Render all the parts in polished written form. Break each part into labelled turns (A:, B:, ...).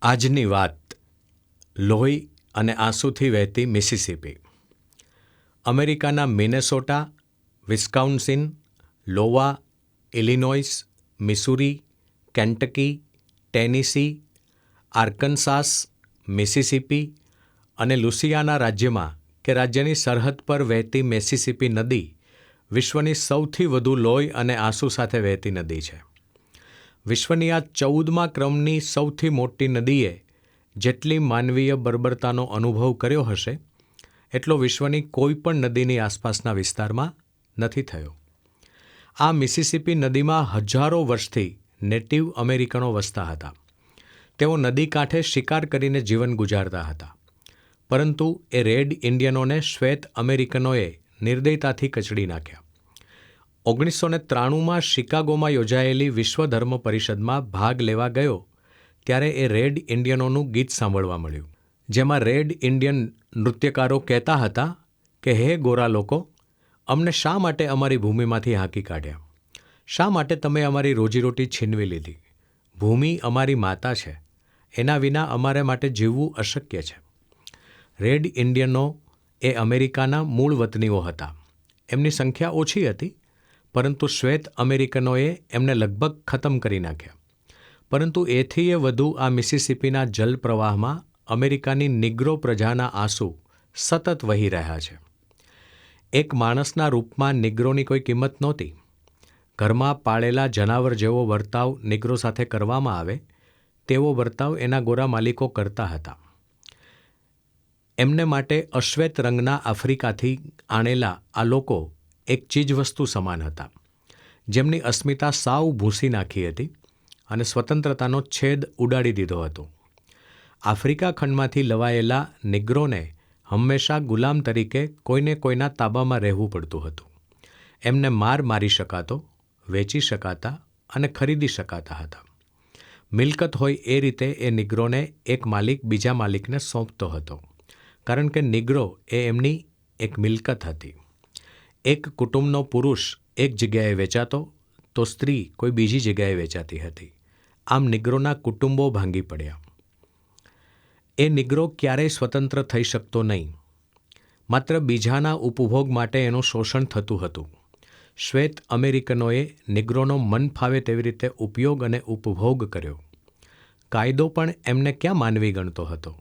A: આજની વાત લોહી અને આંસુથી વહેતી મિસિસિપી. અમેરિકાના Minnesota, Wisconsin, Iowa, Illinois, Missouri, Kentucky, Tennessee, Arkansas, Mississippi અને લુસિયાના રાજ્યમાં કે રાજ્યની સરહદ પર વહેતી મિસિસિપી નદી વિશ્વની સૌથી વધુ લોહી અને આંસુ સાથે વહેતી નદી છે. વિશ્વની આ 14મા ક્રમની સૌથી મોટી નદીએ જેટલી માનવીય બર્બરતાનો અનુભવ કર્યો હશે એટલો વિશ્વની કોઈ પણ નદીની આસપાસના વિસ્તારમાં નથી થયો. આ મિસિસિપી નદીમાં હજારો વર્ષથી નેટિવ અમેરિકનો વસતા હતા. તેઓ નદી કાંઠે શિકાર કરીને જીવન ગુજારતા હતા. પરંતુ એ રેડ ઇન્ડિયનોને શ્વેત અમેરિકનોએ નિર્દયતાથી કચડી નાખ્યા. 1993માં શિકાગોમાં યોજાયેલી વિશ્વ ધર્મ પરિષદમાં ભાગ લેવા ગયો ત્યારે એ રેડ ઇન્ડિયનોનું ગીત સાંભળવા મળ્યું, જેમાં રેડ ઇન્ડિયન નૃત્યકારો કહેતા હતા કે હે ગોરા લોકો, અમને શા માટે અમારી ભૂમિમાંથી હાંકી કાઢ્યા? શા માટે તમે અમારી રોજીરોટી છીનવી લીધી? ભૂમિ અમારી માતા છે, એના વિના અમારે માટે જીવવું અશક્ય છે. રેડ ઇન્ડિયનો એ અમેરિકાના મૂળ વતનીઓ હતા. એમની સંખ્યા ઓછી હતી, પરંતુ શ્વેત અમેરિકનોએ એમને લગભગ ખતમ કરી નાખ્યા. પરંતુ એથીય વધુ આ મિસિસિપીના જલપ્રવાહમાં અમેરિકાની નિગ્રો પ્રજાના આંસુ સતત વહી રહ્યા છે. એક માણસના રૂપમાં નિગ્રોની કોઈ કિંમત નહોતી. ઘરમાં પાળેલા જનાવર જેવો વર્તાવ નિગ્રો સાથે કરવામાં આવે તેવો વર્તાવ એના ગોરા માલિકો કરતા હતા. એમને માટે અશ્વેત રંગના આફ્રિકાથી આણેલા આ લોકો એક ચીજવસ્તુ સમાન હતા, જેમની અસ્મિતા સાવ ભૂંસી નાખી હતી અને સ્વતંત્રતાનો છેદ ઉડાડી દીધો હતો. આફ્રિકા ખંડમાંથી લવાયેલા નિગ્રોને હંમેશા ગુલામ તરીકે કોઈને કોઈના તાબામાં રહેવું પડતું હતું. એમને મારી શકાતો, વેચી શકાતા અને ખરીદી શકાતા હતા. મિલકત હોય એ રીતે એ નિગ્રોને એક માલિક બીજા માલિકને સોંપતો હતો, કારણ કે નિગ્રો એ એમની એક મિલકત હતી. એક કુટુંબનો પુરુષ એક જગ્યાએ વેચાતો તો સ્ત્રી કોઈ બીજી જગ્યાએ વેચાતી હતી. આમ નિગ્રોના કુટુંબો ભાંગી પડ્યા. એ નિગ્રો ક્યારેય સ્વતંત્ર થઈ શકતો નહીં. માત્ર બીજાના ઉપભોગ માટે એનું શોષણ થતું હતું. શ્વેત અમેરિકનોએ નિગ્રોનો મન ફાવે તેવી રીતે ઉપયોગ અને ઉપભોગ કર્યો. કાયદો પણ એમને ક્યાં માનવી ગણતો હતો.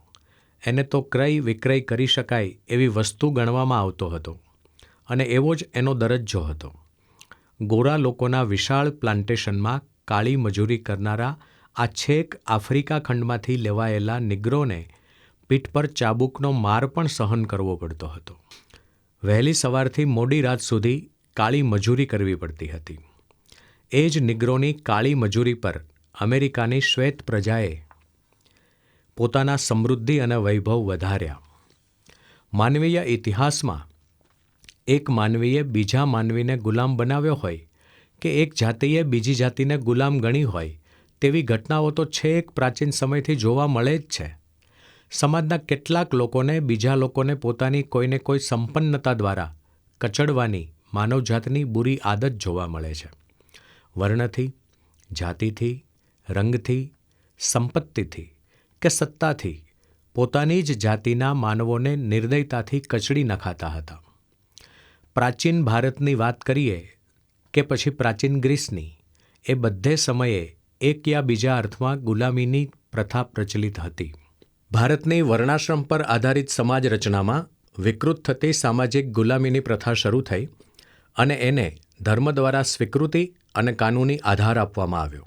A: એને તો ક્રય વિક્રય કરી શકાય એવી વસ્તુ ગણવામાં આવતો હતો અને એવો જ એનો દરજ્જો હતો. ગોરા લોકોના વિશાળ પ્લાન્ટેશનમાં કાળી મજૂરી કરનારા આ છેક આફ્રિકા ખંડમાંથી લેવાયેલા નિગ્રોને પીઠ પર ચાબુકનો માર પણ સહન કરવો પડતો હતો. વહેલી સવારથી મોડી રાત સુધી કાળી મજૂરી કરવી પડતી હતી. એ જ નિગ્રોની કાળી મજૂરી પર અમેરિકાની શ્વેત પ્રજાએ પોતાના સમૃદ્ધિ અને વૈભવ વધાર્યા. માનવીય ઇતિહાસમાં એક માનવીએ બીજા માનવીને ગુલામ બનાવ્યો હોય કે એક જાતિએ બીજી જાતિને ગુલામ ગણી હોય તેવી ઘટનાઓ તો છેક પ્રાચીન સમયથી જોવા મળે જ છે. સમાજના કેટલાક લોકોને બીજા લોકોને પોતાની કોઈને કોઈ સંપન્નતા દ્વારા કચડવાની માનવજાતની બુરી આદત જોવા મળે છે. વર્ણથી, જાતિથી, રંગથી, સંપત્તિથી કે સત્તાથી પોતાની જ જાતિના માનવોને નિર્દયતાથી કચડી નખાતા હતા. પ્રાચીન ભારતની વાત કરીએ કે પછી પ્રાચીન ગ્રીસની, એ બધે સમયે એક યા બીજા અર્થમાં ગુલામીની પ્રથા પ્રચલિત હતી. ભારતની વર્ણાશ્રમ પર આધારિત સમાજ રચનામાં વિકૃત થતી સામાજિક ગુલામીની પ્રથા શરૂ થઈ અને એને ધર્મ દ્વારા સ્વીકૃતિ અને કાનૂની આધાર આપવામાં આવ્યો.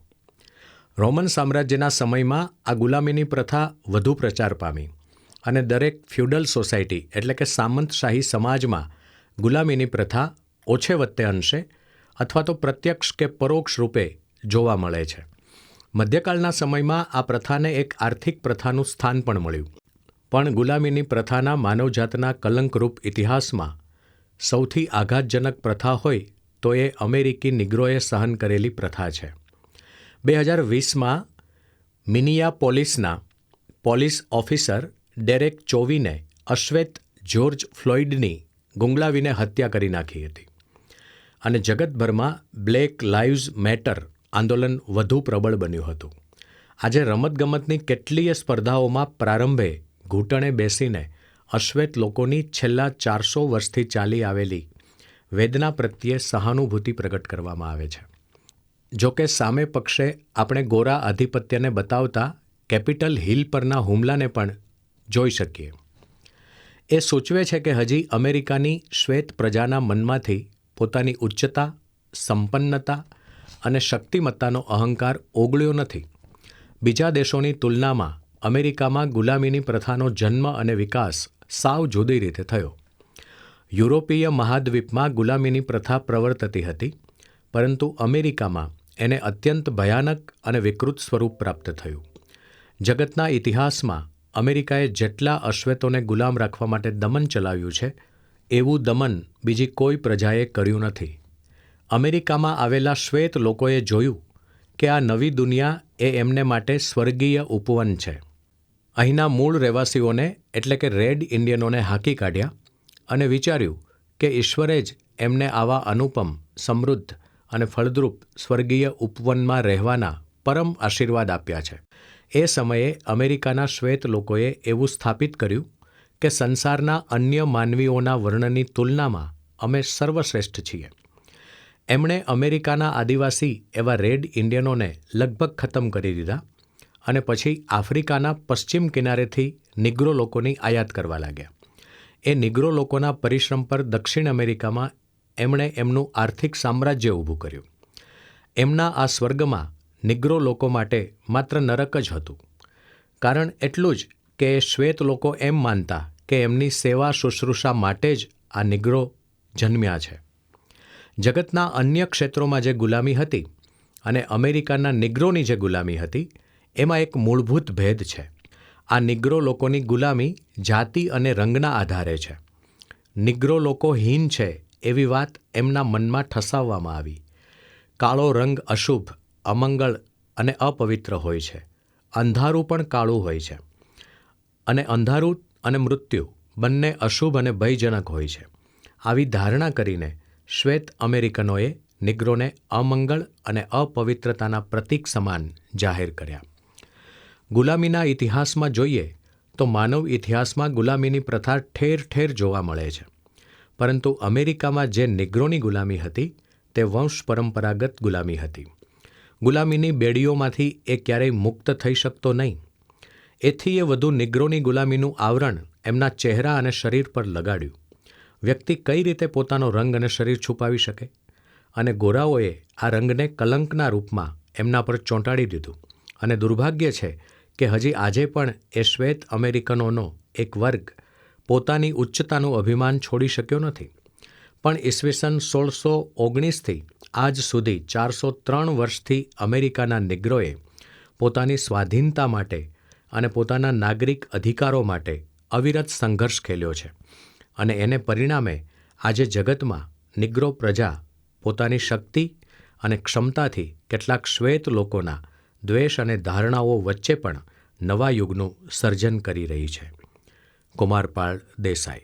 A: રોમન સામ્રાજ્યના સમયમાં આ ગુલામીની પ્રથા વધુ પ્રચાર પામી અને દરેક ફ્યુડલ સોસાયટી એટલે કે સામંતશાહી સમાજમાં ગુલામીની પ્રથા ઓછે વત્તે અંશે અથવા તો પ્રત્યક્ષ કે પરોક્ષ રૂપે જોવા મળે છે. મધ્યકાળના સમયમાં આ પ્રથાને એક આર્થિક પ્રથાનું સ્થાન પણ મળ્યું. પણ ગુલામીની પ્રથાના માનવજાતના કલંકરૂપ ઇતિહાસમાં સૌથી આઘાતજનક પ્રથા હોય તો એ અમેરિકી નિગ્રોએ સહન કરેલી પ્રથા છે. 2020માં મિનિયાપોલિસના પોલીસ ઓફિસર ડેરેક ચોવીને અશ્વેત જ્યોર્જ ફ્લોઇડની ગુંગળાવીને હત્યા કરી નાખી હતી અને જગતભરમાં બ્લેક લાઇવ્સ મેટર આંદોલન વધુ પ્રબળ બન્યું હતું. આજે રમતગમતની કેટલીય સ્પર્ધાઓમાં પ્રારંભે ઘૂંટણે બેસીને અશ્વેત લોકોની છેલ્લા 400 વર્ષથી ચાલી આવેલી વેદના પ્રત્યે સહાનુભૂતિ પ્રગટ કરવામાં આવે છે. જોકે સામે પક્ષે આપણે ગોરા આધિપત્યને બતાવતા કેપિટલ હિલ પરના હુમલાને પણ જોઈ શકીએ. એ સૂચવે છે કે હજી અમેરિકાની શ્વેત પ્રજાના મનમાંથી પોતાની ઉચ્ચતા, સંપન્નતા અને શક્તિમત્તાનો અહંકાર ઓગળ્યો નથી. બીજા દેશોની તુલનામાં અમેરિકામાં ગુલામીની પ્રથાનો જન્મ અને વિકાસ સાવ જુદી રીતે થયો. યુરોપીય મહાદ્વીપમાં ગુલામીની પ્રથા પ્રવર્તતી હતી, પરંતુ અમેરિકામાં એને અત્યંત ભયાનક અને વિકૃત સ્વરૂપ પ્રાપ્ત થયું. જગતના ઇતિહાસમાં અમેરિકાએ જેટલા અશ્વેતોને ગુલામ રાખવા માટે દમન ચલાવ્યું છે, એવું દમન બીજી કોઈ પ્રજાએ કર્યું નથી. અમેરિકામાં આવેલા શ્વેત લોકોએ જોયું કે આ નવી દુનિયા એ એમને માટે સ્વર્ગીય ઉપવન છે. અહીંના મૂળ રહેવાસીઓને એટલે કે રેડ ઇન્ડિયનોને હાંકી કાઢ્યા અને વિચાર્યું કે ઈશ્વરે જ એમને આવા અનુપમ, સમૃદ્ધ અને ફળદ્રુપ સ્વર્ગીય ઉપવનમાં રહેવાના પરમ આશીર્વાદ આપ્યા છે. એ સમયે અમેરિકાના શ્વેત લોકોએ એવું સ્થાપિત કર્યું કે સંસારના અન્ય માનવીઓના વર્ણની તુલનામાં અમે સર્વશ્રેષ્ઠ છીએ. એમણે અમેરિકાના આદિવાસી એવા રેડ ઇન્ડિયનોને લગભગ ખતમ કરી દીધા અને પછી આફ્રિકાના પશ્ચિમ કિનારેથી નિગ્રો લોકોની આયાત કરવા લાગ્યા. એ નિગ્રો લોકોના પરિશ્રમ પર દક્ષિણ અમેરિકામાં એમણે એમનું આર્થિક સામ્રાજ્ય ઊભું કર્યું. એમના આ સ્વર્ગમાં નિગ્રો લોકો માટે માત્ર નરક જ હતું. કારણ એટલું જ કે એ શ્વેત લોકો એમ માનતા કે એમની સેવા શુશ્રૂષા માટે જ આ નિગ્રો જન્મ્યા છે. જગતના અન્ય ક્ષેત્રોમાં જે ગુલામી હતી અને અમેરિકાના નિગ્રોની જે ગુલામી હતી, એમાં એક મૂળભૂત ભેદ છે. આ નિગ્રો લોકોની ગુલામી જાતિ અને રંગના આધારે છે. નિગ્રો લોકો હીન છે એવી વાત એમના મનમાં ઠસાવવામાં આવી. કાળો રંગ અશુભ, અમંગળ અને અપવિત્ર હોય છે. અંધારું પણ કાળું હોય છે. અને અંધારું અને મૃત્યુ બંને અશુભ અને ભયજનક હોય છે. આવી ધારણા કરીને શ્વેત અમેરિકનોએ નિગ્રોને અમંગળ અને અપવિત્રતાના પ્રતીક સમાન જાહેર કર્યા. ગુલામીના ઇતિહાસમાં જોઈએ તો માનવ ઇતિહાસમાં ગુલામીની પ્રથા ઠેર ઠેર જોવા મળે છે. પરંતુ અમેરિકામાં જે નિગ્રોની ગુલામી હતી તે વંશ પરંપરાગત ગુલામી હતી. ગુલામીની બેડીઓમાંથી એ ક્યારેય મુક્ત થઈ શકતો નહીં. એથી એ વધુ નિગ્રોની ગુલામીનું આવરણ એમના ચહેરા અને શરીર પર લગાડ્યું. વ્યક્તિ કઈ રીતે પોતાનો રંગ અને શરીર છુપાવી શકે? અને ગોરાઓએ આ રંગને કલંકના રૂપમાં એમના પર ચોંટાડી દીધું. અને દુર્ભાગ્ય છે કે હજી આજે પણ એ શ્વેત અમેરિકનોનો એક વર્ગ પોતાની ઉચ્ચતાનું અભિમાન છોડી શક્યો નથી. પણ ઈસવીસન 1619થી આજ સુધી 403 વર્ષથી અમેરિકાના નિગ્રોએ પોતાની સ્વાધીનતા માટે અને પોતાના નાગરિક અધિકારો માટે અવિરત સંઘર્ષ ખેલ્યો છે. અને એને પરિણામે આજે જગતમાં નિગ્રો પ્રજા પોતાની શક્તિ અને ક્ષમતાથી કેટલાક શ્વેત લોકોના દ્વેષ અને ધારણાઓ વચ્ચે પણ નવા યુગનું સર્જન કરી રહી છે. કુમારપાળ દેસાઈ.